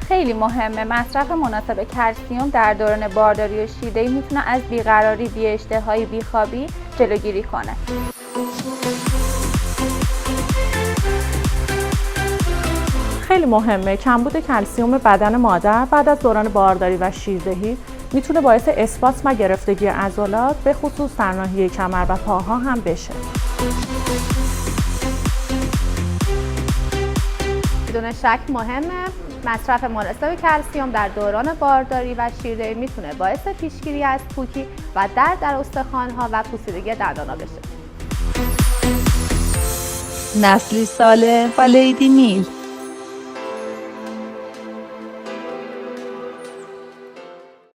خیلی مهمه. مصرف مناسب کلسیم در دوران بارداری و شیردهی میتونه از بیقراری، بی‌اشتهایی، بیخوابی جلوگیری کنه. خیلی مهمه. کمبود کلسیم بدن مادر بعد از دوران بارداری و شیردهی میتونه باعث اسپاسم و گرفتگی عضلات به خصوص در ناحیه کمر و پاها هم بشه. بدون شک مهمه. مصرف مناسب کلسیم در دوران بارداری و شیردهی میتونه باعث پیشگیری از پوکی و درد در استخوان‌ها و پوسیدگی دندان‌ها بشه. نسلی سالم با لیدی نیل.